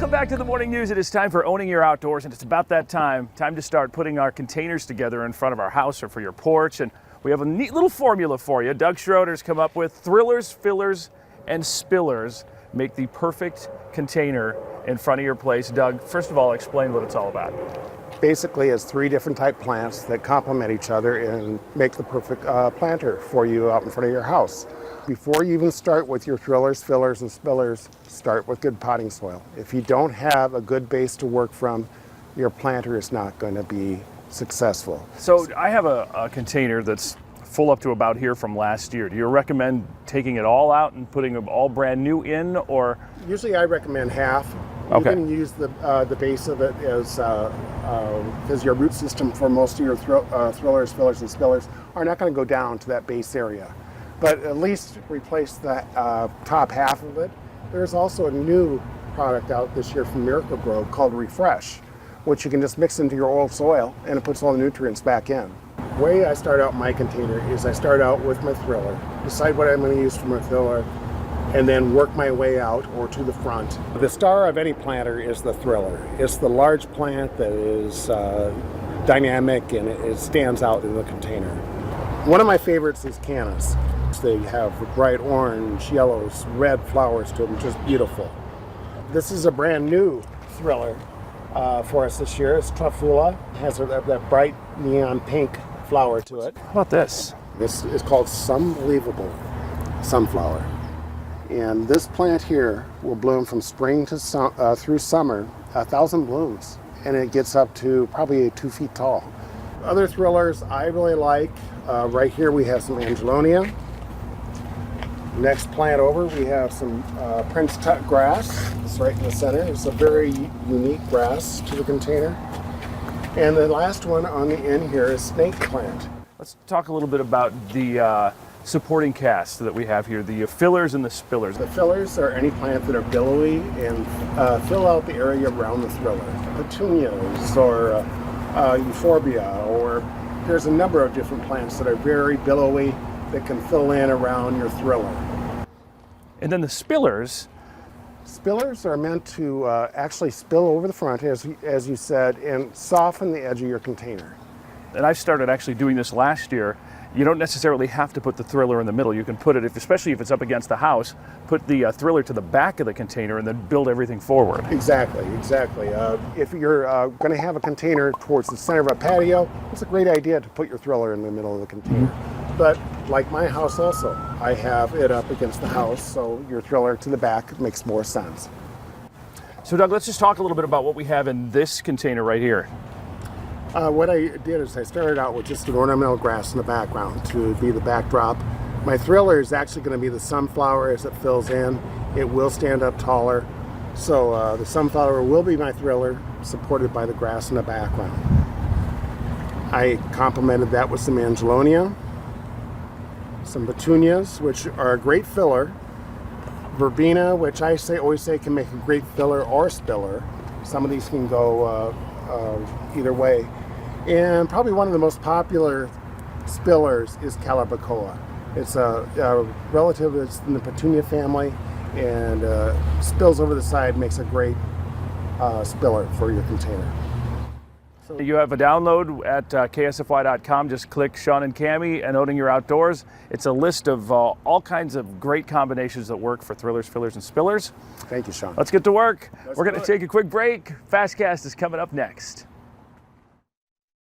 Welcome back to the morning news. It is time for owning your outdoors, and it's about that time to start putting our containers together in front of our house or for your porch. And we have a neat little formula for you. Doug Schroeder's come up with thrillers, fillers, and spillers make the perfect container in front of your place. Doug, first of all, explain what it's all about. Basically, it's three different type plants that complement each other and make the perfect planter for you out in front of your house. Before you even start with your thrillers, fillers, and spillers, start with good potting soil. If you don't have a good base to work from, your planter is not going to be successful. So I have a container that's full up to about here from last year. Do you recommend taking it all out and putting them all brand new in, or? Usually I recommend half. Okay. You can use the base of it as your root system for most of your thrillers, fillers, and spillers are not going to go down to that base area. But at least replace that top half of it. There's also a new product out this year from Miracle-Gro called Refresh, which you can just mix into your old soil and it puts all the nutrients back in. The way I start out my container is I start out with my thriller, decide what I'm going to use for my thriller, and then work my way out or to the front. The star of any planter is the thriller. It's the large plant that is dynamic and it stands out in the container. One of my favorites is cannas. They have bright orange, yellows, red flowers to them, just beautiful. This is a brand new thriller for us this year. It's Truffula. It has that bright neon pink flower to it. How about this? This is called Sunbelievable Sunflower. And this plant here will bloom from spring to through summer, 1,000 blooms, and it gets up to probably 2 feet tall. Other thrillers I really like, right here we have some Angelonia. Next plant over we have some Prince Tut grass. It's right in the center. It's a very unique grass to the container. And the last one on the end here is snake plant. Let's talk a little bit about the supporting cast that we have here, the fillers and the spillers. The fillers are any plant that are billowy and fill out the area around the thriller. Petunias or euphorbia, or there's a number of different plants that are very billowy that can fill in around your thriller. And then the spillers. Spillers are meant to actually spill over the front, as you said, and soften the edge of your container. And I started actually doing this last year. You don't necessarily have to put the thriller in the middle. You can put it, especially if it's up against the house, put the thriller to the back of the container and then build everything forward. Exactly. If you're going to have a container towards the center of a patio, it's a great idea to put your thriller in the middle of the container. But like my house also, I have it up against the house, so your thriller to the back makes more sense. So Doug, let's just talk a little bit about what we have in this container right here. What I did is I started out with just an ornamental grass in the background to be the backdrop. My thriller is actually going to be the sunflower as it fills in. It will stand up taller. So the sunflower will be my thriller, supported by the grass in the background. I complemented that with some Angelonia, some petunias, which are a great filler, verbena, which I always say can make a great filler or spiller. Some of these can go either way. And probably one of the most popular spillers is Calibrachoa. It's a relative that's in the petunia family, and spills over the side, makes a great spiller for your container. So you have a download at ksfy.com. Just click Sean and Cammie and Owning Your Outdoors. It's a list of all kinds of great combinations that work for thrillers, fillers, and spillers. Thank you, Sean. Let's get to work. Let's We're going to take a quick break. Fastcast is coming up next.